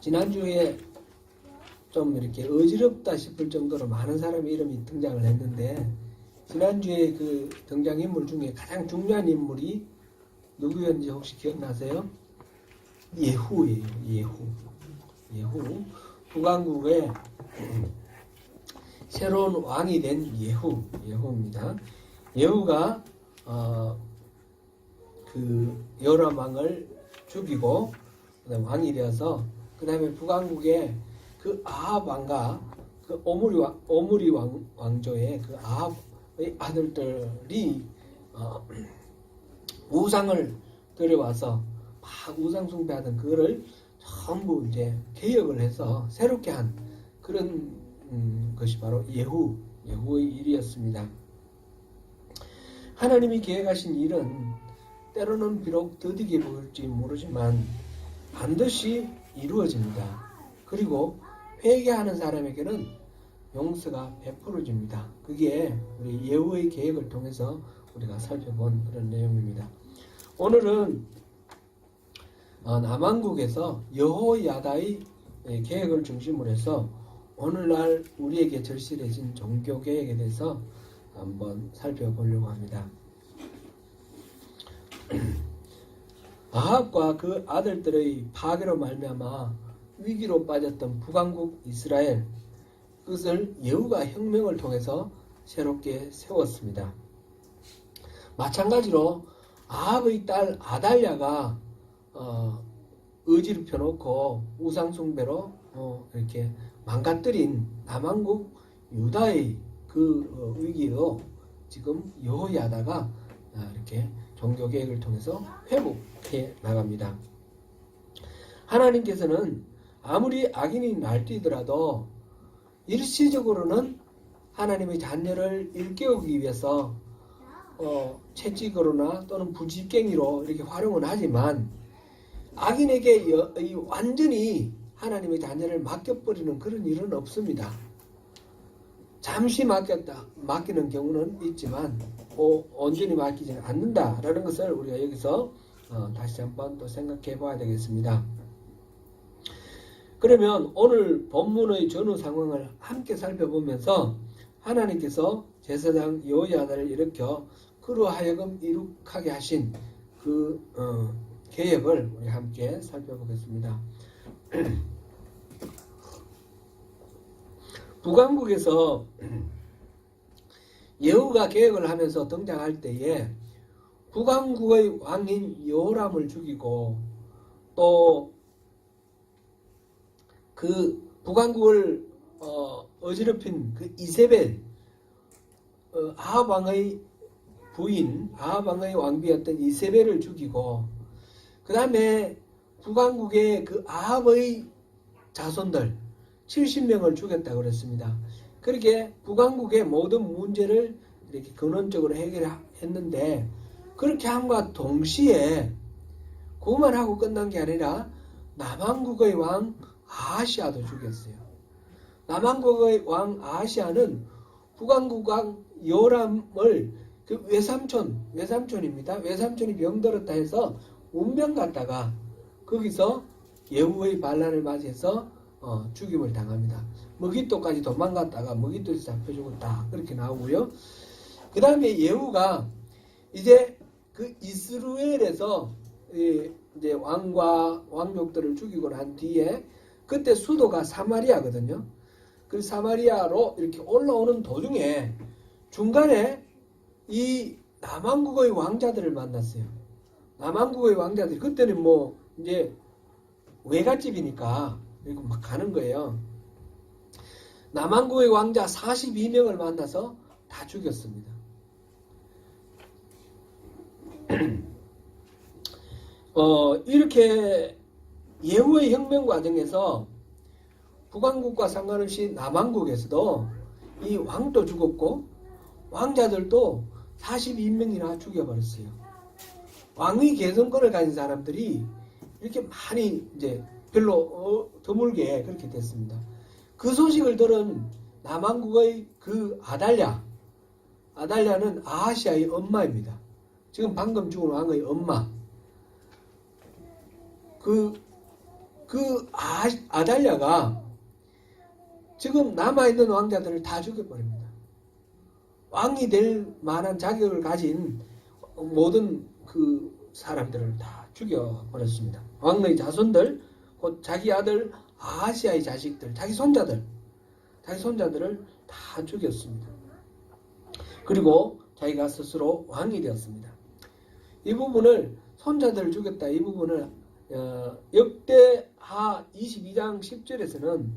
지난주에 좀 이렇게 어지럽다 싶을 정도로 많은 사람의 이름이 등장을 했는데, 지난주에 그 등장인물 중에 가장 중요한 인물이 누구였는지 혹시 기억나세요? 예후예요. 예후. 북왕국의 새로운 왕이 된 예후입니다. 예후가 그 여호람 왕을 죽이고 그다음에 왕이 되어서 그 다음에 북왕국의 그 아합 왕과 그 오므리 왕조의 그 아합의 아들들이 우상을 들여와서 막 우상 숭배하던 그거를 전부 이제 개혁을 해서 새롭게 한 그런 것이 바로 예후의 일이었습니다. 하나님이 계획하신 일은 때로는 비록 더디게 보일지 모르지만 반드시 이루어집니다. 그리고 회개하는 사람에게는 용서가 베풀어집니다. 그게 우리 예후의 계획을 통해서 우리가 살펴본 그런 내용입니다. 오늘은 남왕국에서 여호야다의 계획을 중심으로 해서 오늘날 우리에게 절실해진 종교 계획에 대해서 한번 살펴보려고 합니다. 아합과 그 아들들의 파괴로 말미암아 위기로 빠졌던 북왕국 이스라엘, 그것을 예후가 혁명을 통해서 새롭게 세웠습니다. 마찬가지로 아합의 딸 아달랴가 의지를 펴놓고 우상숭배로 이렇게 망가뜨린 남왕국 유다의 그 위기로 지금 여호야다가 이렇게 종교개혁을 통해서 회복해 나갑니다. 하나님께서는 아무리 악인이 날뛰더라도 일시적으로는 하나님의 자녀를 일깨우기 위해서 채찍으로나 또는 부직갱이로 이렇게 활용은 하지만 악인에게 완전히 하나님의 자녀를 맡겨버리는 그런 일은 없습니다. 잠시 맡기는 경우는 있지만 온전히 맡기지는 않는다라는 것을 우리가 여기서 다시 한번 또 생각해 봐야 되겠습니다. 그러면 오늘 본문의 전후 상황을 함께 살펴보면서 하나님께서 제사장 여호야다를 일으켜 그로 하여금 이룩하게 하신 그 계획을 우리 함께 살펴보겠습니다. 북왕국에서 예후가 계획을 하면서 등장할 때에 북왕국의 왕인 여호람을 죽이고 또 그 북왕국을 어지럽힌 그 이세벨, 아합 왕의 부인, 아합 왕의 왕비였던 이세벨을 죽이고 그 다음에 북왕국의 그 아합의 자손들 70명을 죽였다고 그랬습니다. 그렇게 북왕국의 모든 문제를 이렇게 근원적으로 해결했는데, 그렇게 함과 동시에 그만 하고 끝난 게 아니라 남왕국의 왕 아하시아도 죽였어요. 남왕국의 왕 아하시아는 북왕국 왕 여호람을 그 외삼촌입니다. 외삼촌이 병들었다 해서 운명 갔다가 거기서 예후의 반란을 맞이해서 죽임을 당합니다. 머깃도까지 도망갔다가 머깃도에서 잡혀 죽었다, 그렇게 나오고요. 그 다음에 예후가 이제 그 이스라엘에서 이제 왕과 왕족들을 죽이고 난 뒤에 그때 수도가 사마리아거든요. 그 사마리아로 이렇게 올라오는 도중에 중간에 이 남왕국의 왕자들을 만났어요. 남왕국의 왕자들이 그때는 뭐 이제 외갓집이니까 이렇게 막 가는 거예요. 남왕국의 왕자 42명을 만나서 다 죽였습니다. 이렇게 예후의 혁명 과정에서 북왕국과 상관없이 남왕국에서도 이 왕도 죽었고 왕자들도 42명이나 죽여버렸어요. 왕위 계승권을 가진 사람들이 이렇게 많이 이제 별로 드물게 그렇게 됐습니다. 그 소식을 들은 남왕국의 그 아달랴는 아하시아의 엄마입니다. 지금 방금 죽은 왕의 엄마. 아달랴가 지금 남아있는 왕자들을 다 죽여버립니다. 왕이 될 만한 자격을 가진 모든 그 사람들을 다 죽여버렸습니다. 왕의 자손들, 곧 자기 아들 아하시아의 자식들, 자기 손자들을 다 죽였습니다. 그리고 자기가 스스로 왕이 되었습니다. 이 부분을 손자들을 죽였다. 이 부분을 역대하 22장 10절에서는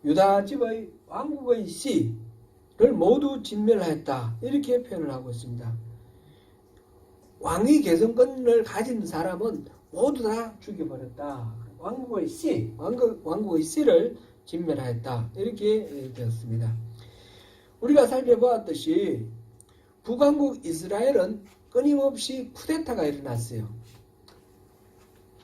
유다 집의 왕국의 씨를 모두 진멸하였다. 이렇게 표현을 하고 있습니다. 왕위 계승권을 가진 사람은 모두 다 죽여버렸다. 왕국의 씨를 진멸하였다. 이렇게 되었습니다. 우리가 살펴보았듯이 북왕국 이스라엘은 끊임없이 쿠데타가 일어났어요.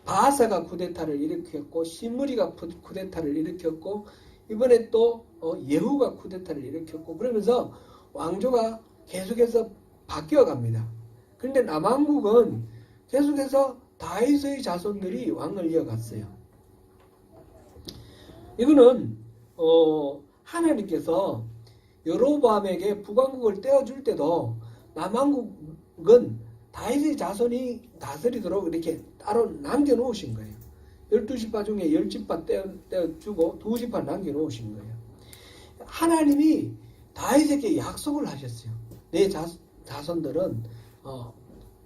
바하사가 쿠데타를 일으켰고 시므리가 쿠데타를 일으켰고 이번에 또 예후가 쿠데타를 일으켰고 그러면서 왕조가 계속해서 바뀌어 갑니다. 그런데 남왕국은 계속해서 다윗의 자손들이 왕을 이어갔어요. 이거는 하나님께서 여로보암에게 북왕국을 떼어줄 때도 남왕국은 다윗의 자손이 다스리도록 이렇게 따로 남겨놓으신 거예요. 12지파 중에 10지파 떼어주고 2지파 남겨놓으신 거예요. 하나님이 다윗에게 약속을 하셨어요. 내 자손들은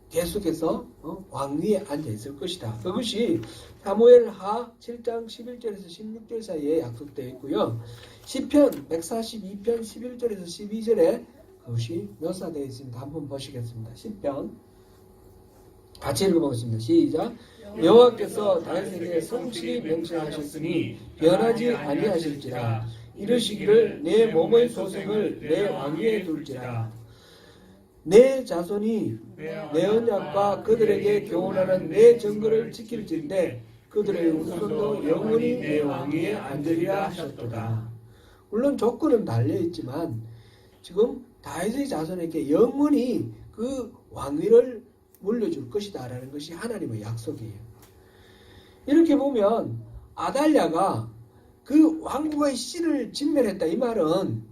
계속해서 왕위에 앉아있을 것이다. 그것이 사무엘하 7장 11절에서 16절 사이에 약속되어 있고요. 시편 142편 11절에서 12절에 그것이 묘사되어 있습니다. 한번 보시겠습니다. 시편 같이 읽어보겠습니다. 시작. 여호와께서 다윗에게 성실히 명령하셨으니 변하지 아니하실지라. 이르시기를 내 몸의 소생을 내 왕위에 둘지라. 내 자손이 내 언약과 그들에게 교훈하는 내 증거를 지킬진대 그들의 후손도 영원히 내 왕위에 앉으리라 하셨도다. 물론 조건은 달려있지만 지금 다윗의 자손에게 영원히 그 왕위를 물려줄 것이다 라는 것이 하나님의 약속이에요. 이렇게 보면 아달랴가 그 왕국의 씨를 진멸했다. 이 말은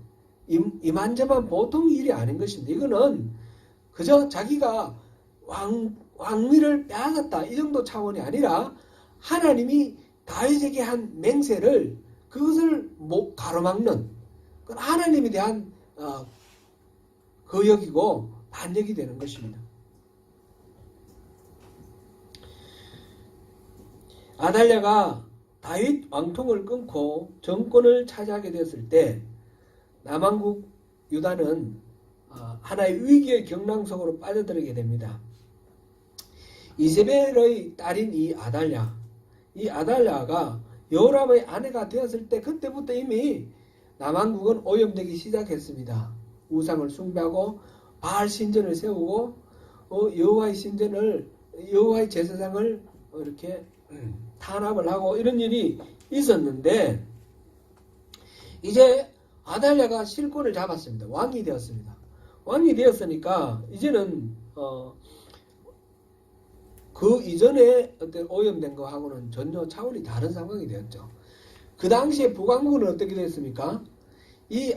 이만저만 보통 일이 아닌 것인데 이거는 그저 자기가 왕위를 빼앗았다 이 정도 차원이 아니라 하나님이 다윗에게 한 맹세를 그것을 가로막는 하나님에 대한 거역이고 반역이 되는 것입니다. 아달랴가 다윗 왕통을 끊고 정권을 차지하게 되었을 때 남왕국 유다는 하나의 위기의 경랑 속으로 빠져들게 됩니다. 이세벨의 딸인 이 아달랴가 여호람의 아내가 되었을 때 그때부터 이미 남왕국은 오염되기 시작했습니다. 우상을 숭배하고 바알 신전을 세우고 여호와의 제사장을 이렇게 탄압을 하고 이런 일이 있었는데 이제 아달랴가 실권을 잡았습니다. 왕이 되었습니다. 왕이 되었으니까 이제는 그 이전에 어떤 오염된 거하고는 전혀 차원이 다른 상황이 되었죠. 그 당시에 북왕국은 어떻게 됐습니까? 이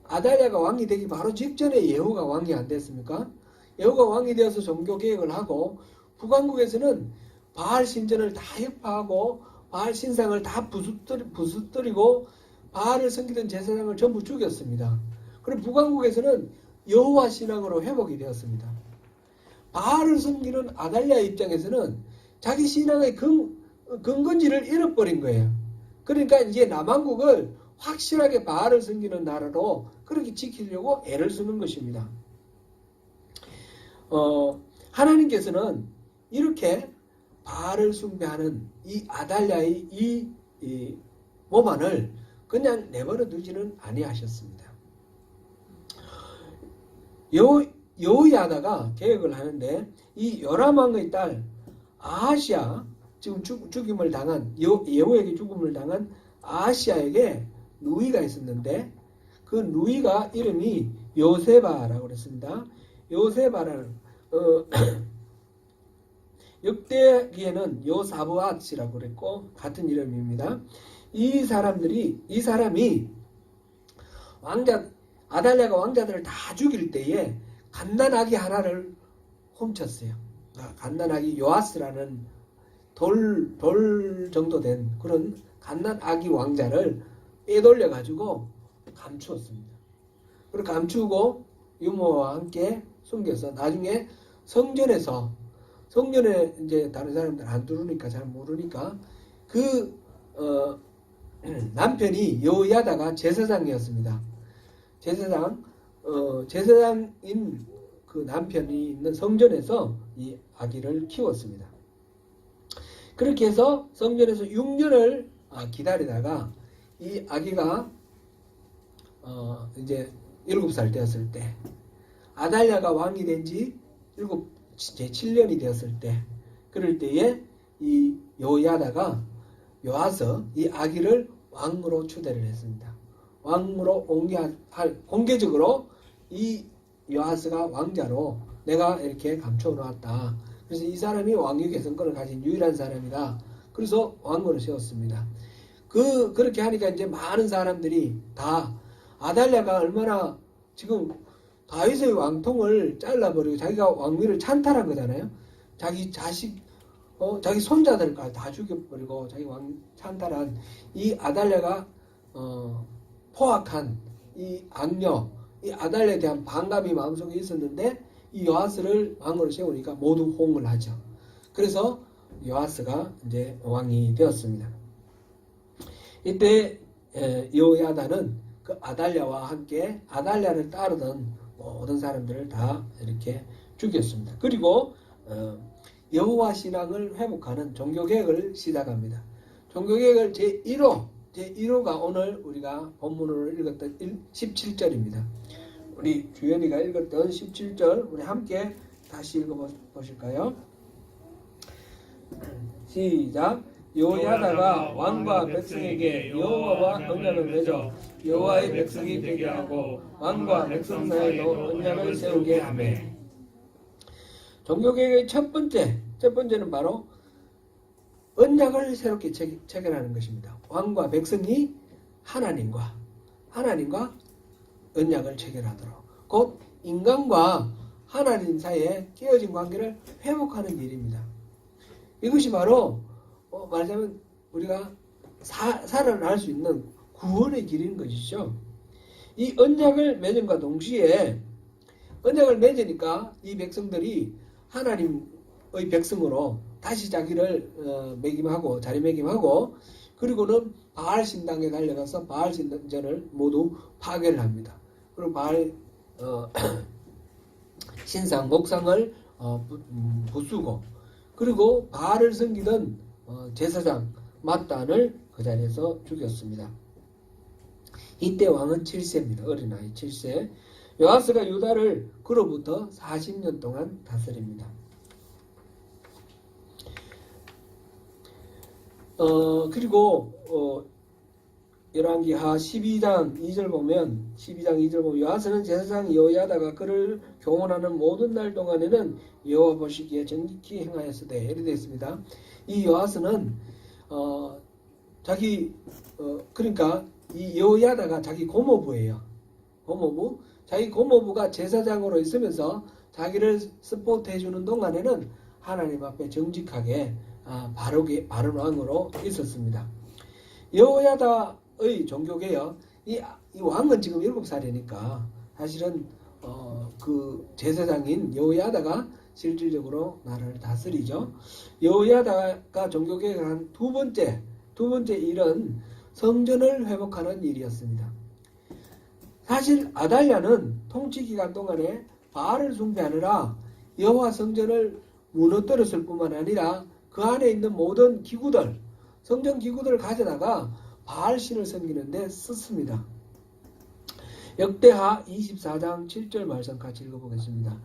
아달랴가 왕이 되기 바로 직전에 예후가 왕이 안 됐습니까? 예후가 왕이 되어서 종교 개혁을 하고 북왕국에서는 바알 신전을 다 혁파하고 바알 신상을 다 부수뜨리고 바알을 섬기던 제사장을 전부 죽였습니다. 그리고 북왕국에서는 여호와 신앙으로 회복이 되었습니다. 바알을 섬기는 아달랴 입장에서는 자기 신앙의 근거지를 잃어버린 거예요. 그러니까 이제 남왕국을 확실하게 바알을 섬기는 나라로 그렇게 지키려고 애를 쓰는 것입니다. 하나님께서는 이렇게 바알을 숭배하는 이 아달랴의 이 모반을 그냥 내버려 두지는 아니하셨습니다. 여호야다가 계획을 하는데 이 요람 왕의 딸 아하시아 지금 죽임을 당한 예후에게 죽음을 당한 아하시아에게 누이가 있었는데 그 누이가 이름이 요세바라고 그랬습니다. 요세바라는 역대기에는 요사브앗이라고 그랬고 같은 이름입니다. 이 사람이 아달랴가 왕자들을 다 죽일 때에 갓난아기 하나를 훔쳤어요. 갓난아기 요아스라는 돌 정도 된 그런 갓난아기 왕자를 빼돌려 가지고 감추었습니다. 그리고 감추고 유모와 함께 숨겨서 나중에 성전에 이제 다른 사람들 안 들으니까 잘 모르니까 그 남편이 여호야다가 제사장이었습니다. 제사장인 그 남편이 있는 성전에서 이 아기를 키웠습니다. 그렇게 해서 성전에서 6년을 기다리다가 이 아기가 이제 7살 되었을 때 아달랴가 왕이 된 지 7년이 되었을 때 그럴 때에 이 여호야다가 요아서 이 아기를 왕으로 추대를 했습니다. 왕으로 공개적으로 이 요아스가 왕자로 내가 이렇게 감춰 놓았다. 그래서 이 사람이 왕위 계승권을 가진 유일한 사람이다. 그래서 왕으로 세웠습니다. 그렇게 하니까 이제 많은 사람들이 다 아달랴가 얼마나 지금 다윗의 왕통을 잘라버리고 자기가 왕위를 찬탈한 거잖아요. 자기 자식, 자기 손자들까지 다 죽여버리고 자기 왕 찬탈한 이 아달랴가 포악한 이 악녀, 이 아달랴에 대한 반감이 마음속에 있었는데 이 요아스를 왕으로 세우니까 모두 호응을 하죠. 그래서 요아스가 이제 왕이 되었습니다. 이때 여호야다는 그 아달랴와 함께 아달랴를 따르던 모든 사람들을 다 이렇게 죽였습니다. 그리고 여호와 신앙을 회복하는 종교개혁을 시작합니다. 종교개혁을 제1호가 오늘 우리가 본문으로 읽었던 17절입니다. 우리 주연이가 읽었던 17절 우리 함께 다시 읽어보실까요? 시작. 여호야다가 왕과 백성에게 여호와와 언약을 맺어 여호와의 백성이 되게 하고 왕과 백성 사이에도 언약을 세우게 하며. 종교개혁의 첫 번째는 바로 언약을 새롭게 체결하는 것입니다. 왕과 백성이 하나님과 언약을 체결하도록 곧 인간과 하나님 사이에 깨어진 관계를 회복하는 일입니다. 이것이 바로 말하자면 우리가 살아날 수 있는 구원의 길인 것이죠. 이 언약을 맺음과 동시에 언약을 맺으니까 이 백성들이 하나님의 백성으로 다시 자기를 자리매김하고 그리고는 바알 신당에 달려가서 바알 신전을 모두 파괴를 합니다. 그리고 바알 신상 목상을 부수고 그리고 바알을 섬기던 제사장 맏단을 그 자리에서 죽였습니다. 이때 왕은 7세입니다. 어린아이 7세. 요아스가 유다를 그로부터 40년 동안 다스립니다. 그리고 열왕기하 12장 2절 보면 요아스는 제사장 여호야다가 그를 교훈하는 모든 날 동안에는 여호와 보시기에 정직히 행하였으되 이렇게 되어 있습니다. 이 요아스는 그러니까 이 여호야다가 자기 고모부예요. 자기 고모부가 제사장으로 있으면서 자기를 서포트해 주는 동안에는 하나님 앞에 정직하게 바른 왕으로 있었습니다. 여호야다의 종교개혁, 이 왕은 지금 7살이니까 사실은 그 제사장인 여호야다가 실질적으로 나라를 다스리죠. 여호야다가 종교개혁을 한 두 번째 일은 성전을 회복하는 일이었습니다. 사실 아달랴는 통치 기간 동안에 바알을 숭배하느라 여호와 성전을 무너뜨렸을 뿐만 아니라 그 안에 있는 모든 성전 기구들을 가져다가 바알 신을 섬기는 데 썼습니다. 역대하 24장 7절 말씀 같이 읽어보겠습니다.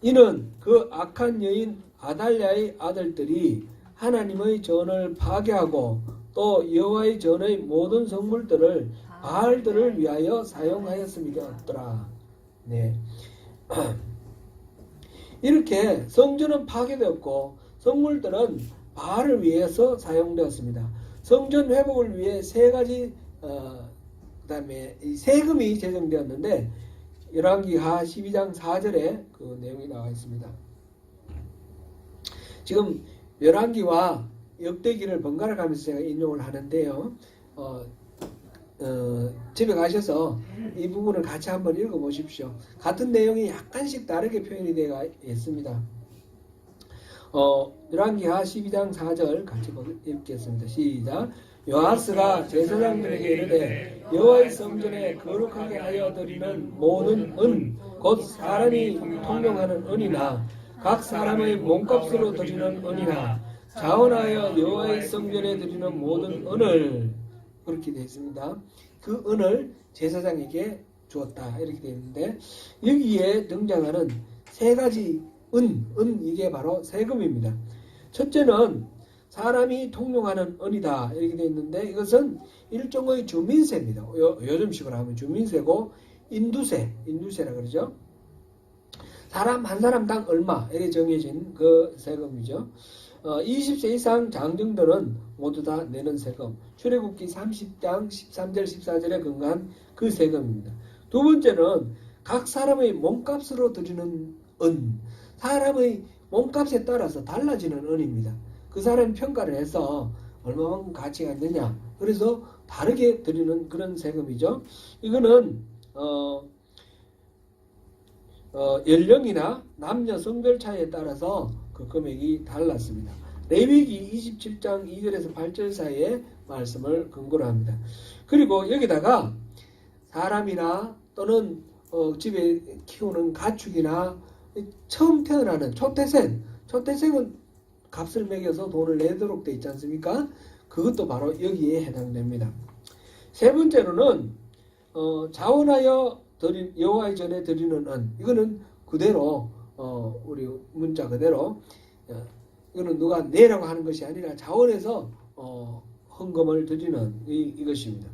이는 그 악한 여인 아달랴의 아들들이 하나님의 전을 파괴하고 또 여호와의 전의 모든 성물들을 바알들을 위하여 사용하였음이었더라. 네. 이렇게 성전은 파괴되었고 성물들은 바알을 위해서 사용되었습니다. 성전 회복을 위해 세 가지 그다음에 이 세금이 제정되었는데 열왕기하 12장 4절에 그 내용이 나와 있습니다. 지금 열왕기와 역대기를 번갈아 가면서 제가 인용을 하는데요. 집에 가셔서 이 부분을 같이 한번 읽어보십시오. 같은 내용이 약간씩 다르게 표현이 되어 있습니다. 열왕기하 12장 4절 같이 읽겠습니다. 시작. 요아스가 제사장들에게 이르되 여호와의 성전에 거룩하게 하여 드리는 모든 은 곧 사람이 통용하는 은이나 각 사람의 몸값으로 드리는 은이나 자원하여 여호와의 성전에 드리는 모든 은을, 그렇게 되어 있습니다. 그 은을 제사장에게 주었다 이렇게 되어 있는데, 여기에 등장하는 세 가지 이게 바로 세금입니다. 첫째는 사람이 통용하는 은이다 이렇게 되어 있는데, 이것은 일종의 주민세입니다. 요즘식으로 하면 주민세고 인두세라 그러죠. 사람 한 사람당 얼마 이렇게 정해진 그 세금이죠. 20세 이상 장정들은 모두 다 내는 세금, 출애굽기 30장 13절 14절에 근거한 그 세금입니다. 두 번째는 각 사람의 몸값으로 드리는 은, 사람의 몸값에 따라서 달라지는 은입니다. 그 사람이 평가를 해서 얼마만큼 가치가 있느냐, 그래서 다르게 드리는 그런 세금이죠. 이거는 연령이나 남녀 성별 차이에 따라서 그 금액이 달랐습니다. 레위기 27장 2절에서 8절 사이의 말씀을 근거로 합니다. 그리고 여기다가 사람이나 또는 집에 키우는 가축이나 처음 태어나는 초태생은 값을 매겨서 돈을 내도록 되어 있지 않습니까? 그것도 바로 여기에 해당됩니다. 세 번째로는 자원하여 여호와의 전에 드리는 은, 이거는 그대로 우리 문자 그대로 이거는 누가 내라고 하는 것이 아니라 자원해서 헌금을 드리는 이것입니다.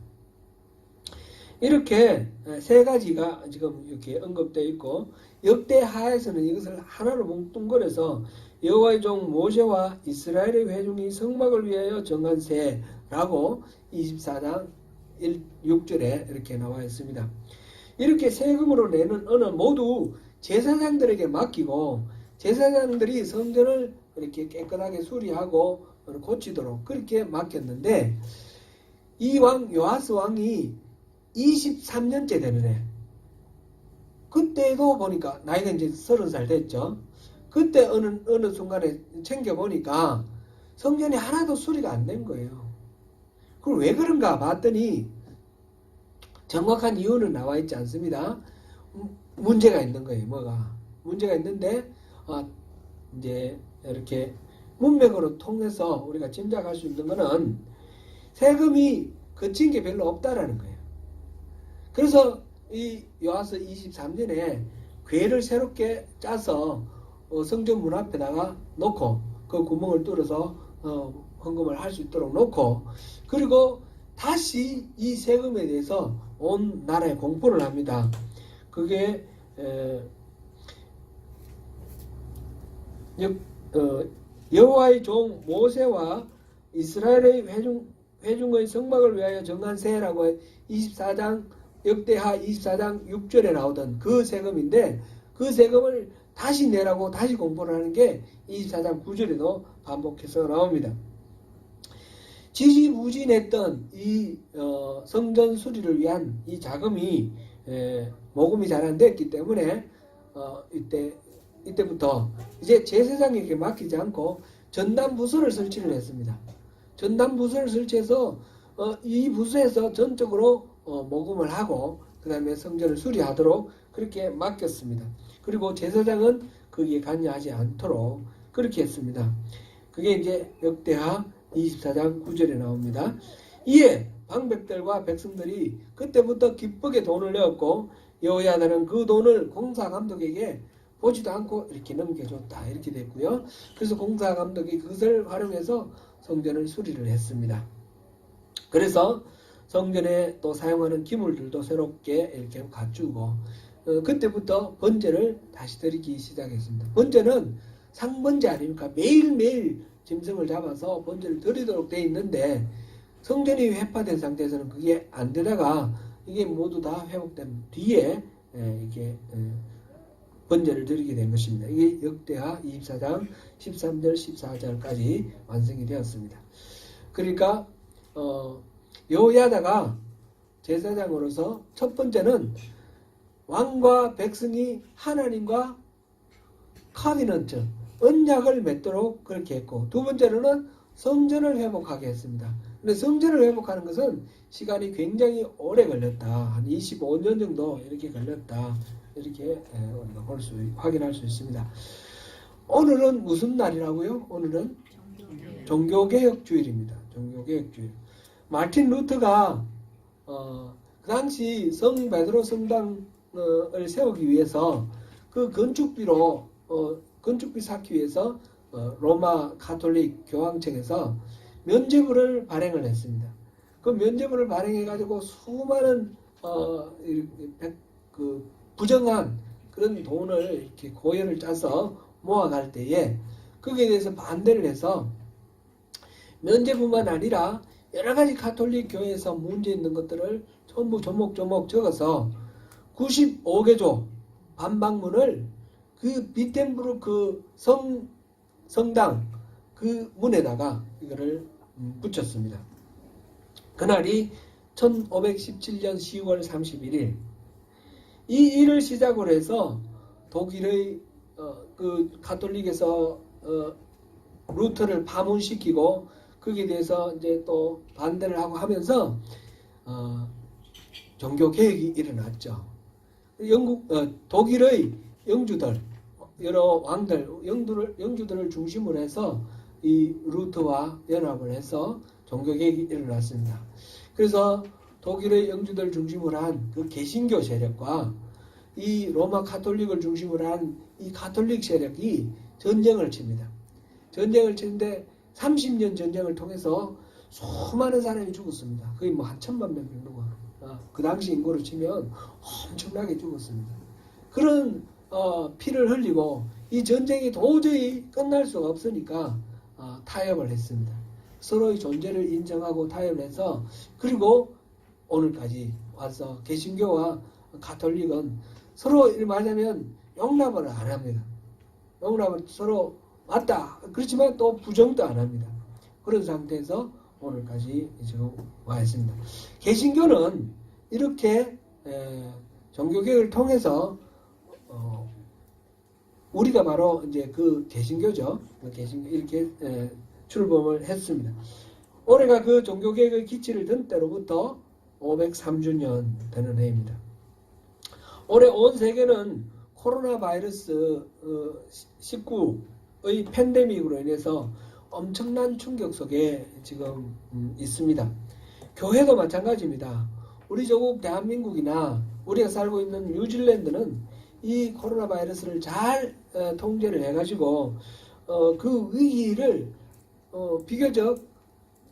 이렇게 세 가지가 지금 이렇게 언급되어 있고, 역대하에서는 이것을 하나로 뭉뚱그려서 여호와의 종 모세와 이스라엘의 회중이 성막을 위하여 정한 세라고 24장 6절에 이렇게 나와 있습니다. 이렇게 세금으로 내는 은은 모두 제사장들에게 맡기고, 제사장들이 성전을 이렇게 깨끗하게 수리하고 고치도록 그렇게 맡겼는데, 이 왕 요아스 왕이 23년째 되는 해, 그때도 보니까 나이가 이제 30살 됐죠. 그때 어느 순간에 챙겨보니까 성전이 하나도 수리가 안 된 거예요. 그럼 왜 그런가 봤더니 정확한 이유는 나와 있지 않습니다. 문제가 있는 거예요. 뭐가 문제가 있는데 이제 이렇게 문맥으로 통해서 우리가 짐작할 수 있는 거는 세금이 거친 게 별로 없다라는 거예요. 그래서 이 요아스 23년에 궤를 새롭게 짜서 성전 문 앞에다가 놓고 그 구멍을 뚫어서 헌금을 할 수 있도록 놓고, 그리고 다시 이 세금에 대해서 온 나라에 공포를 합니다. 그게 여호와의 종 모세와 이스라엘의 회중의 성막을 위하여 정한 세라고 24장 역대하 24장 6절에 나오던 그 세금인데, 그 세금을 다시 내라고 다시 공포를 하는 게 24장 9절에도 반복해서 나옵니다. 지지부진했던 이 성전 수리를 위한 이 자금이 모금이 잘 안 됐기 때문에 이때부터 이제 제사장에게 맡기지 않고 전담 부서를 설치를 했습니다. 전담 부서를 설치해서 이 부서에서 전적으로 모금을 하고 그 다음에 성전을 수리하도록 그렇게 맡겼습니다. 그리고 제사장은 거기에 관여하지 않도록 그렇게 했습니다. 그게 이제 역대하 24장 9절에 나옵니다. 이에 방백들과 백성들이 그때부터 기쁘게 돈을 내었고, 여호야다는 그 돈을 공사감독에게 보지도 않고 이렇게 넘겨줬다 이렇게 됐고요. 그래서 공사감독이 그것을 활용해서 성전을 수리를 했습니다. 그래서 성전에 또 사용하는 기물들도 새롭게 이렇게 갖추고, 그때부터 번제를 다시 드리기 시작했습니다. 번제는 상번제 아닙니까? 매일매일 짐승을 잡아서 번제를 드리도록 돼 있는데 성전이 회파된 상태에서는 그게 안 되다가 이게 모두 다 회복된 뒤에 이게 번제를 드리게 된 것입니다. 이게 역대하 24장 13절 14절까지 완성이 되었습니다. 그러니까 여호야다가 제사장으로서 첫 번째는 왕과 백성이 하나님과 카비넌트 언약을 맺도록 그렇게 했고, 두 번째로는 성전을 회복하게 했습니다. 근데 성전을 회복하는 것은 시간이 굉장히 오래 걸렸다. 한 25년 정도 이렇게 걸렸다. 이렇게 우리가 확인할 수 있습니다. 오늘은 무슨 날이라고요? 오늘은 종교개혁주일입니다. 종교개혁주일. 마틴 루터가 그 당시 성 베드로 성당을 세우기 위해서 그 건축비 쌓기 위해서 로마 가톨릭 교황청에서 면죄부를 발행을 했습니다. 그 면죄부를 발행해 가지고 수많은 부정한 그런 돈을 이렇게 고열을 짜서 모아갈 때에 거기에 대해서 반대를 해서 면죄부만 아니라 여러 가지 가톨릭 교회에서 문제 있는 것들을 전부 조목조목 적어서 95개조 반박문을 그 비텐부르크 성당 그 문에다가 이거를 붙였습니다. 그날이 1517년 10월 31일. 이 일을 시작으로 해서 독일의 그 가톨릭에서 루터를 파문시키고 거기에 대해서 이제 또 반대를 하고 하면서 종교 개혁이 일어났죠. 독일의 영주들, 여러 왕들, 영주들을 중심으로 해서 이 루터와 연합을 해서 종교 개혁이 일어났습니다. 그래서 독일의 영주들 중심으로 한 그 개신교 세력과 이 로마 가톨릭을 중심으로 한 이 가톨릭 세력이 전쟁을 칩니다. 전쟁을 치는데 30년 전쟁을 통해서 수많은 사람이 죽었습니다. 거의 뭐 한 1000만 명 정도가 그 당시 인구로 치면 엄청나게 죽었습니다. 그런 피를 흘리고 이 전쟁이 도저히 끝날 수가 없으니까 타협을 했습니다. 서로의 존재를 인정하고 타협을 해서 그리고 오늘까지 와서 개신교와 가톨릭은 서로 말하자면 용납을 안 합니다. 용납을 서로 맞다. 그렇지만 또 부정도 안 합니다. 그런 상태에서 오늘까지 지금 와 있습니다. 개신교는 이렇게 종교개혁을 통해서 우리가 바로 이제 그 개신교죠. 개신교 이렇게 출범을 했습니다. 올해가 그 종교개혁의 기치를 든 때로부터 503주년 되는 해입니다. 올해 온 세계는 코로나 바이러스 19의 팬데믹으로 인해서 엄청난 충격 속에 지금 있습니다. 교회도 마찬가지입니다. 우리 조국 대한민국이나 우리가 살고 있는 뉴질랜드는 이 코로나 바이러스를 잘 통제를 해가지고 그 위기를 비교적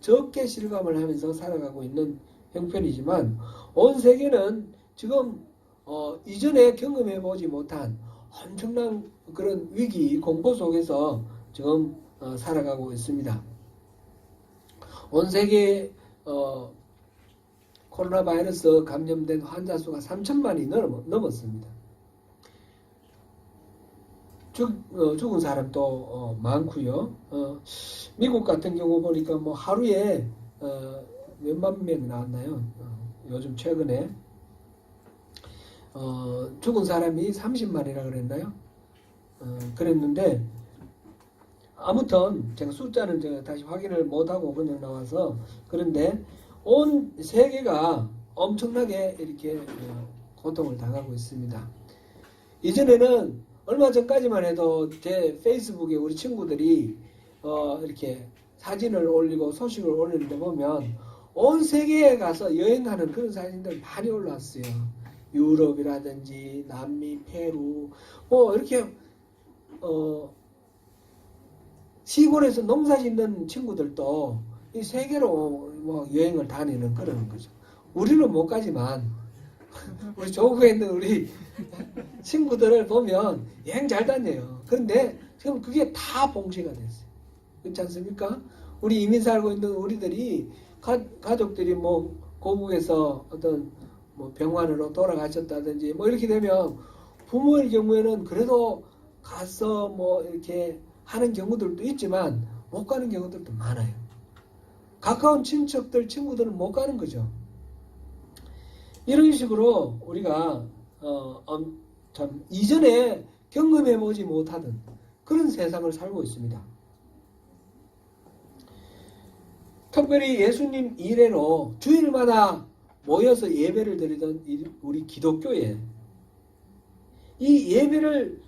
적게 실감을 하면서 살아가고 있는 형편이지만 온 세계는 지금 이전에 경험해보지 못한 엄청난 그런 위기 공포 속에서 지금 살아가고 있습니다. 온 세계 코로나 바이러스 감염된 환자 수가 3천만이 넘었습니다. 죽은 사람도 많고요. 미국 같은 경우 보니까 뭐 하루에 몇만 명 나왔나요? 요즘 최근에 죽은 사람이 30만이라 그랬나요? 그랬는데 아무튼 제가 숫자는 제가 다시 확인을 못하고 그냥 나와서 그런데 온 세계가 엄청나게 이렇게 고통을 당하고 있습니다. 이전에는 얼마 전까지만 해도 제 페이스북에 우리 친구들이 이렇게 사진을 올리고 소식을 올리는데 보면 온 세계에 가서 여행하는 그런 사진들 많이 올라왔어요. 유럽이라든지 남미, 페루 뭐 이렇게 시골에서 농사 짓는 친구들도 이 세계로 뭐 여행을 다니는 그런 거죠. 우리는 못 가지만 우리 조국에 있는 우리 친구들을 보면 여행 잘 다녀요. 그런데 지금 그게 다 봉쇄가 됐어요. 그렇지 않습니까? 우리 이민 살고 있는 우리들이 가족들이 뭐 고국에서 어떤 뭐 병환으로 돌아가셨다든지 뭐 이렇게 되면 부모의 경우에는 그래도 가서 뭐 이렇게 하는 경우들도 있지만 못 가는 경우들도 많아요. 가까운 친척들, 친구들은 못 가는 거죠. 이런 식으로 우리가 참 이전에 경험해보지 못하던 그런 세상을 살고 있습니다. 특별히 예수님 이래로 주일마다 모여서 예배를 드리던 우리 기독교에 이 예배를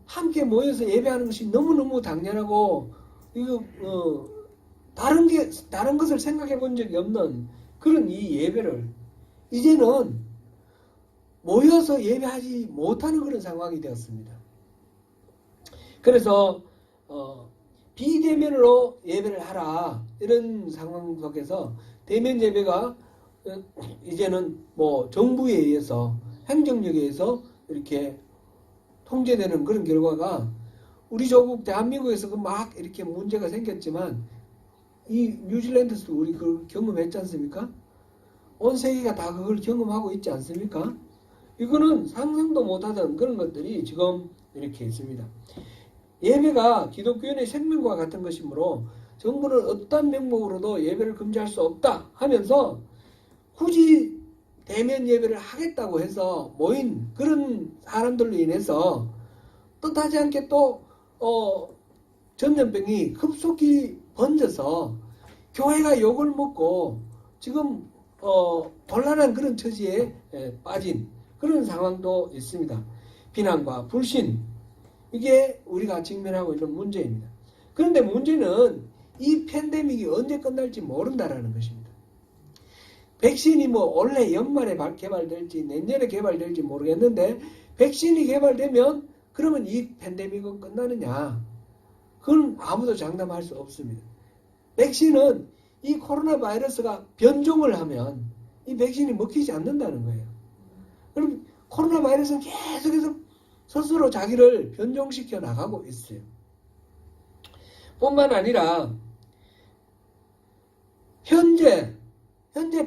함께 모여서 예배하는 것이 너무너무 당연하고 이거 다른 것을 생각해 본 적이 없는 그런 이 예배를 이제는 모여서 예배하지 못하는 그런 상황이 되었습니다. 그래서 비대면으로 예배를 하라 이런 상황 속에서 대면 예배가 이제는 뭐 정부에 의해서 행정력에 의해서 이렇게 통제되는 그런 결과가 우리 조국 대한민국에서 막 이렇게 문제가 생겼지만 이 뉴질랜드에서도 우리 그걸 경험했지 않습니까? 온 세계가 다 그걸 경험하고 있지 않습니까? 이거는 상상도 못하던 그런 것들이 지금 이렇게 있습니다. 예배가 기독교인의 생명과 같은 것이므로 정부는 어떤 명목으로도 예배를 금지할 수 없다 하면서 굳이 대면 예배를 하겠다고 해서 모인 그런 사람들로 인해서 뜻하지 않게 또 전염병이 급속히 번져서 교회가 욕을 먹고 지금 곤란한 그런 처지에 빠진 그런 상황도 있습니다. 비난과 불신 이게 우리가 직면하고 있는 문제입니다. 그런데 문제는 이 팬데믹이 언제 끝날지 모른다라는 것입니다. 백신이 뭐 올해 연말에 개발될지 내년에 개발될지 모르겠는데 백신이 개발되면 그러면 이 팬데믹은 끝나느냐? 그건 아무도 장담할 수 없습니다. 백신은 이 코로나 바이러스가 변종을 하면 이 백신이 먹히지 않는다는 거예요. 그럼 코로나 바이러스는 계속해서 스스로 자기를 변종시켜 나가고 있어요. 뿐만 아니라 현재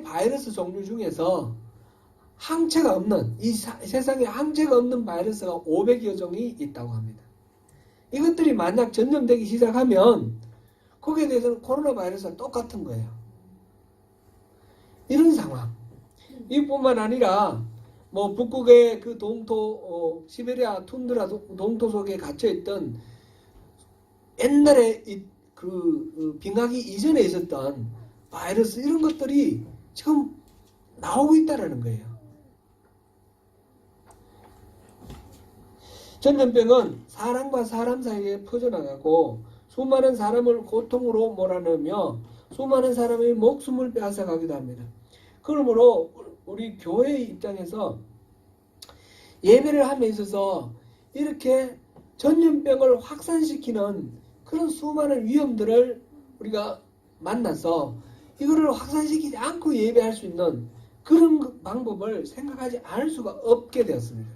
바이러스 종류 중에서 항체가 없는 이 세상에 항체가 없는 바이러스가 500여 종이 있다고 합니다. 이것들이 만약 전염되기 시작하면 거기에 대해서는 코로나 바이러스와 똑같은 거예요. 이런 상황. 이뿐만 아니라 뭐 북극의 그 동토 시베리아 툰드라 동토 속에 갇혀있던 옛날에 그 빙하기 이전에 있었던 바이러스 이런 것들이 지금 나오고 있다라는 거예요. 전염병은 사람과 사람 사이에 퍼져나가고 수많은 사람을 고통으로 몰아넣으며 수많은 사람의 목숨을 빼앗아가기도 합니다. 그러므로 우리 교회의 입장에서 예배를 함에 있어서 이렇게 전염병을 확산시키는 그런 수많은 위험들을 우리가 만나서 이거를 확산시키지 않고 예배할 수 있는 그런 방법을 생각하지 않을 수가 없게 되었습니다.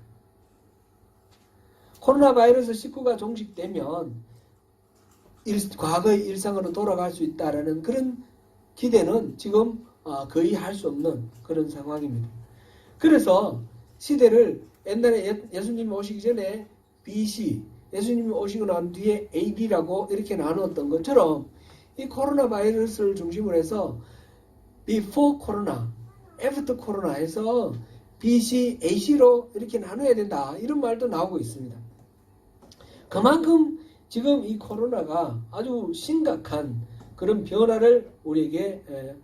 코로나 바이러스 19가 종식되면 과거의 일상으로 돌아갈 수 있다라는 그런 기대는 지금 거의 할 수 없는 그런 상황입니다. 그래서 시대를 옛날에 예수님이 오시기 전에 BC, 예수님이 오시고 난 뒤에 AD라고 이렇게 나누었던 것처럼 이 코로나 바이러스를 중심으로 해서 before 코로나, after 코로나 해서 BC, AC로 이렇게 나눠야 된다 이런 말도 나오고 있습니다. 그만큼 지금 이 코로나가 아주 심각한 그런 변화를 우리에게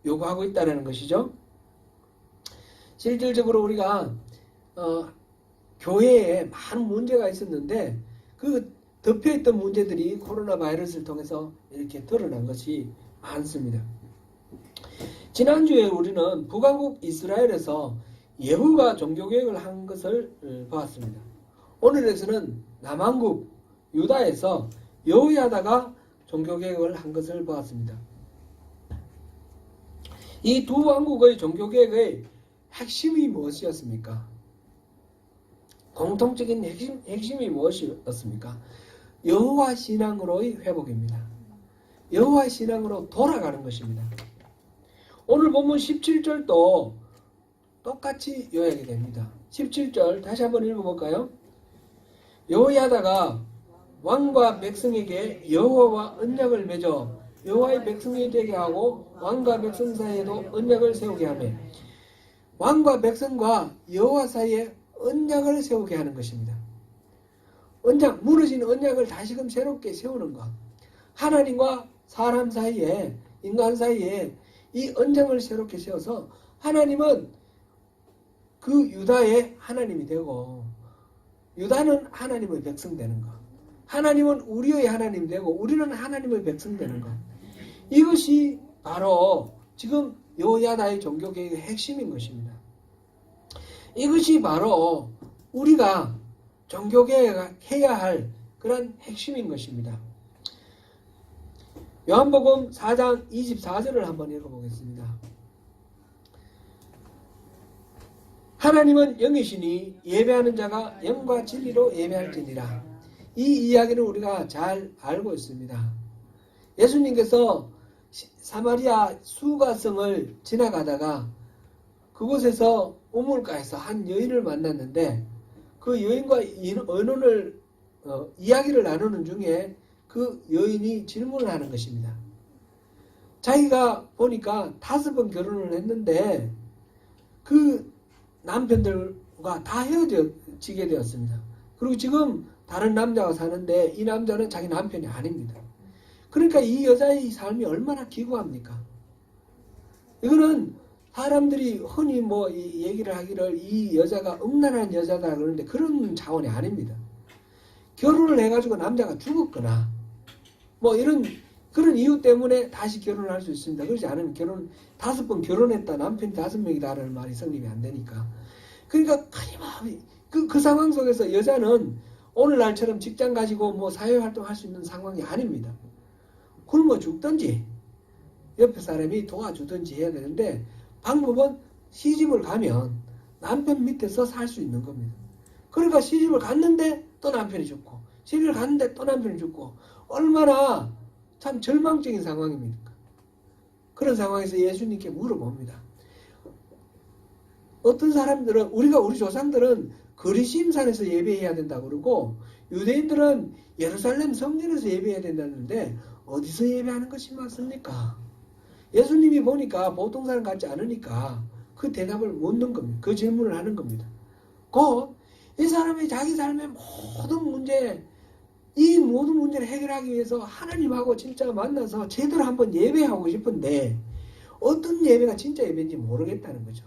요구하고 있다는 것이죠. 실질적으로 우리가 교회에 많은 문제가 있었는데 그 덮여있던 문제들이 코로나 바이러스를 통해서 이렇게 드러난 것이 많습니다. 지난주에 우리는 북왕국 이스라엘에서 예후가 종교개혁을 한 것을 보았습니다. 오늘에서는 남왕국 유다에서 여호야다가 종교개혁을 한 것을 보았습니다. 이 두 왕국의 종교개혁의 핵심이 무엇이었습니까? 공통적인 핵심이 무엇이었습니까? 여호와 신앙으로의 회복입니다. 여호와 신앙으로 돌아가는 것입니다. 오늘 본문 17절도 똑같이 요약이 됩니다. 17절 다시 한번 읽어볼까요? 여호야다가 왕과 백성에게 여호와와 언약을 맺어 여호와의 백성이 되게 하고 왕과 백성 사이에도 언약을 세우게 하며 왕과 백성과 여호와 사이에 언약을 세우게 하는 것입니다. 언약, 무너진 언약을 다시금 새롭게 세우는 것. 하나님과 사람 사이에, 인간 사이에 이 언약을 새롭게 세워서 하나님은 그 유다의 하나님이 되고 유다는 하나님의 백성 되는 것. 하나님은 우리의 하나님 되고 우리는 하나님의 백성 되는 것. 이것이 바로 지금 여호야다의 종교개혁의 핵심인 것입니다. 이것이 바로 우리가 종교개혁해야 할 그런 핵심인 것입니다. 요한복음 4장 24절을 한번 읽어보겠습니다. 하나님은 영이시니 예배하는 자가 영과 진리로 예배할지니라. 이 이야기를 우리가 잘 알고 있습니다. 예수님께서 사마리아 수가성을 지나가다가 그곳에서 우물가에서 한 여인을 만났는데 그 여인과 의논을 이야기를 나누는 중에 그 여인이 질문을 하는 것입니다. 자기가 보니까 5번 결혼을 했는데 그 남편들과 다 헤어지게 되었습니다. 그리고 지금 다른 남자와 사는데 이 남자는 자기 남편이 아닙니다. 그러니까 이 여자의 삶이 얼마나 기구합니까? 이거는 사람들이 흔히 뭐 얘기를 하기를 이 여자가 음란한 여자다 그러는데 그런 차원이 아닙니다. 결혼을 해가지고 남자가 죽었거나 뭐 이런 그런 이유 때문에 다시 결혼을 할 수 있습니다. 그렇지 않으면 5번 결혼했다 남편이 5명이다라는 말이 성립이 안 되니까. 그러니까 그 상황 속에서 여자는 오늘날처럼 직장 가지고 뭐 사회활동할 수 있는 상황이 아닙니다. 굶어 죽든지 옆에 사람이 도와주든지 해야 되는데 방법은 시집을 가면 남편 밑에서 살 수 있는 겁니다. 그러니까 시집을 갔는데 또 남편이 죽고 시집을 갔는데 또 남편이 죽고 얼마나 참 절망적인 상황입니까? 그런 상황에서 예수님께 물어봅니다. 어떤 사람들은 우리 조상들은 그리심산에서 예배해야 된다고 그러고 유대인들은 예루살렘 성전에서 예배해야 된다는데 어디서 예배하는 것이 맞습니까? 예수님이 보니까 보통 사람 같지 않으니까 그 대답을 묻는 겁니다. 그 질문을 하는 겁니다. 곧 이 사람이 자기 삶의 이 모든 문제를 해결하기 위해서 하나님하고 진짜 만나서 제대로 한번 예배하고 싶은데 어떤 예배가 진짜 예배인지 모르겠다는 거죠.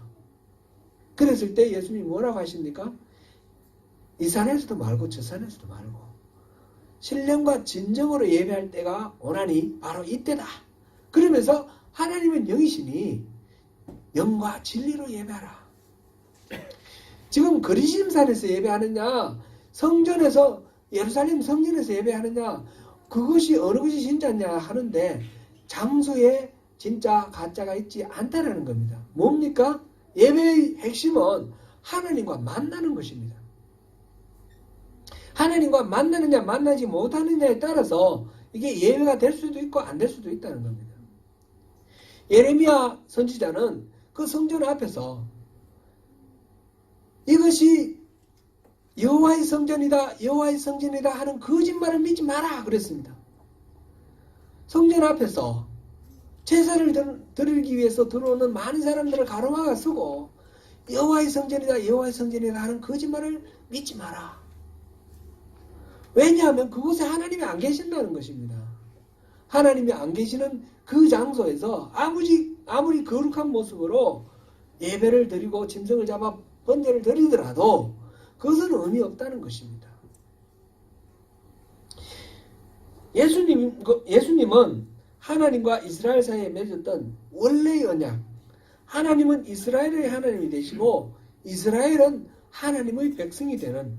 그랬을 때 예수님이 뭐라고 하십니까? 이 산에서도 말고 저 산에서도 말고 신령과 진정으로 예배할 때가 오나니 바로 이때다. 그러면서 하나님은 영이시니 영과 진리로 예배하라. 지금 그리심산에서 예배하느냐 성전에서 예루살렘 성전에서 예배하느냐 그것이 어느 것이 진짜냐 하는데 장소에 진짜 가짜가 있지 않다라는 겁니다. 뭡니까? 예배의 핵심은 하나님과 만나는 것입니다. 하나님과 만나느냐 만나지 못하느냐에 따라서 이게 예배가 될 수도 있고 안 될 수도 있다는 겁니다. 예레미야 선지자는 그 성전 앞에서 이것이 여호와의 성전이다 여호와의 성전이다 하는 거짓말을 믿지 마라 그랬습니다. 성전 앞에서 제사를 드리기 위해서 들어오는 많은 사람들을 가로막아 쓰고 여호와의 성전이다 여호와의 성전이다 하는 거짓말을 믿지 마라. 왜냐하면 그곳에 하나님이 안 계신다는 것입니다. 하나님이 안 계시는 그 장소에서 아무리 거룩한 모습으로 예배를 드리고 짐승을 잡아 번제를 드리더라도 그것은 의미 없다는 것입니다. 예수님은 하나님과 이스라엘 사이에 맺었던 원래의 언약, 하나님은 이스라엘의 하나님이 되시고 이스라엘은 하나님의 백성이 되는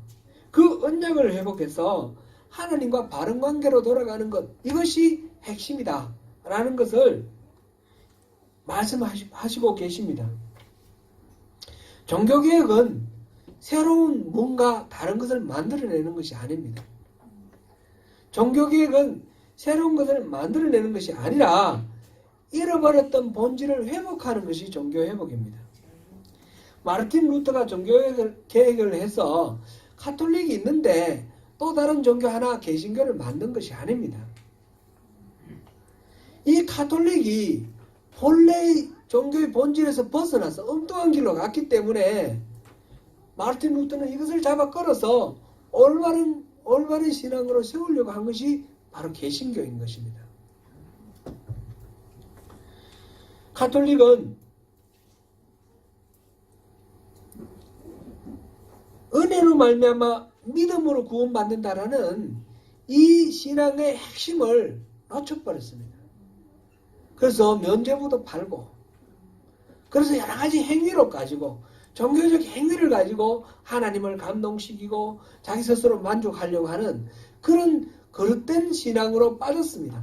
그 언약을 회복해서 하나님과 바른 관계로 돌아가는 것, 이것이 핵심이다 라는 것을 말씀하시고 계십니다. 종교개혁은 새로운 뭔가 다른 것을 만들어내는 것이 아닙니다. 종교개혁은 새로운 것을 만들어내는 것이 아니라 잃어버렸던 본질을 회복하는 것이 종교회복입니다. 마르틴 루터가 종교개혁을 해서 카톨릭이 있는데 또 다른 종교 하나 개신교를 만든 것이 아닙니다. 이 카톨릭이 본래의 종교의 본질에서 벗어나서 엉뚱한 길로 갔기 때문에 마르틴 루터는 이것을 잡아 끌어서 올바른 신앙으로 세우려고 한 것이 바로 개신교인 것입니다. 카톨릭은 은혜로 말미암아 믿음으로 구원받는다라는 이 신앙의 핵심을 놓쳐버렸습니다. 그래서 면죄부도 팔고, 그래서 여러 가지 행위로 가지고, 종교적 행위를 가지고 하나님을 감동시키고 자기 스스로 만족하려고 하는 그런 거릇된 신앙으로 빠졌습니다.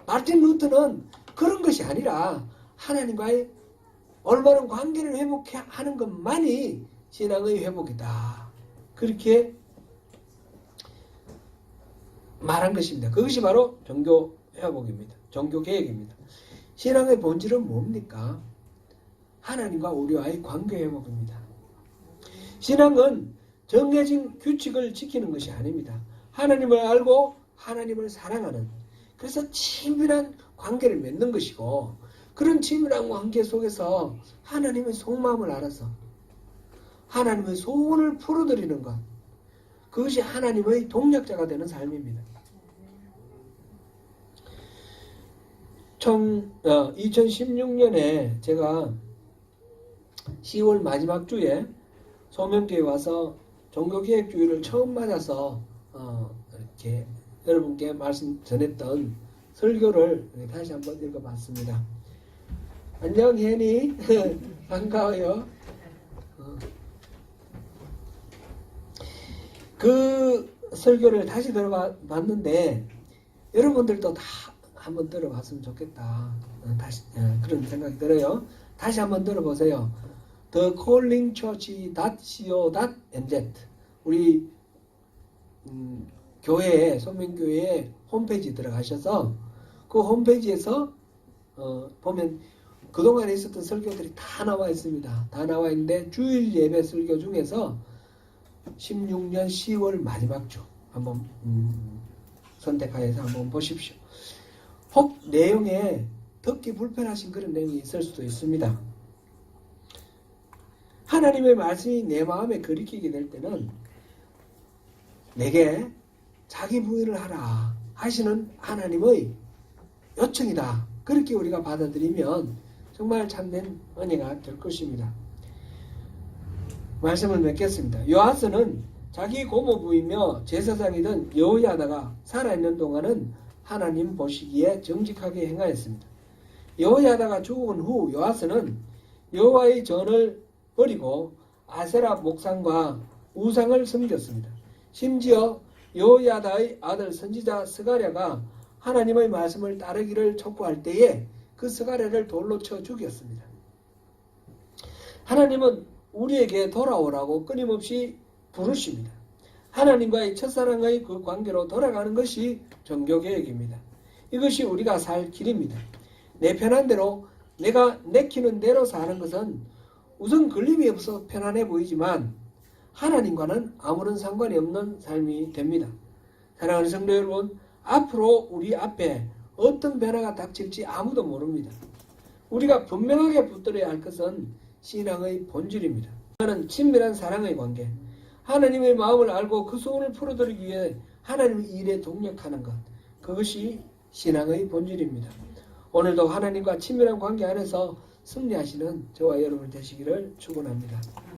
마르틴 루터는 그런 것이 아니라 하나님과의 올바른 관계를 회복하는 것만이 신앙의 회복이다. 그렇게 말한 것입니다. 그것이 바로 종교 회복입니다. 종교 개혁입니다. 신앙의 본질은 뭡니까? 하나님과 우리와의 관계 회복입니다. 신앙은 정해진 규칙을 지키는 것이 아닙니다. 하나님을 알고 하나님을 사랑하는, 그래서 친밀한 관계를 맺는 것이고, 그런 친밀한 관계 속에서 하나님의 속마음을 알아서 하나님의 소원을 풀어드리는 것, 그것이 하나님의 동력자가 되는 삶입니다. 2016년에 제가 10월 마지막 주에 소명교회 와서 종교개혁주의를 처음 맞아서 이렇게 여러분께 말씀 전했던 설교를 다시 한번 읽어봤습니다. 안녕 혜니 반가워요. 그 설교를 다시 들어봤는데 여러분들도 다 한번 들어봤으면 좋겠다. 다시 그런 생각이 들어요. 다시 한번 들어보세요. thecallingchurch.co.nz 우리 교회 소명교회 홈페이지 들어가셔서 그 홈페이지에서 보면 그동안에 있었던 설교들이 다 나와 있습니다. 다 나와 있는데 주일 예배 설교 중에서 16년 10월 마지막 주 한번 선택하여서 한번 보십시오. 혹 내용에 듣기 불편하신 그런 내용이 있을 수도 있습니다. 하나님의 말씀이 내 마음에 거리끼게 될 때는 내게 자기 부인을 하라 하시는 하나님의 요청이다. 그렇게 우리가 받아들이면 정말 참된 은혜가 될 것입니다. 말씀을 맺겠습니다. 요아스는 자기 고모부이며 제사장이던 여호야다가 살아있는 동안은 하나님 보시기에 정직하게 행하였습니다. 여호야다가 죽은 후 요아스는 여호와의 전을 버리고 아세라 목상과 우상을 섬겼습니다. 심지어 여호야다의 아들 선지자 스가랴가 하나님의 말씀을 따르기를 촉구할 때에 그 스가랴를 돌로 쳐 죽였습니다. 하나님은 우리에게 돌아오라고 끊임없이 부르십니다. 하나님과의 첫사랑의 그 관계로 돌아가는 것이 종교개혁입니다. 이것이 우리가 살 길입니다. 내 편한 대로 내가 내키는 대로 사는 것은 우선 걸림이 없어 편안해 보이지만 하나님과는 아무런 상관이 없는 삶이 됩니다. 사랑하는 성도 여러분, 앞으로 우리 앞에 어떤 변화가 닥칠지 아무도 모릅니다. 우리가 분명하게 붙들어야 할 것은 신앙의 본질입니다. 하나는 친밀한 사랑의 관계, 하나님의 마음을 알고 그 소원을 풀어드리기 위해 하나님의 일에 동력하는 것, 그것이 신앙의 본질입니다. 오늘도 하나님과 친밀한 관계 안에서 승리하시는 저와 여러분 되시기를 축원합니다.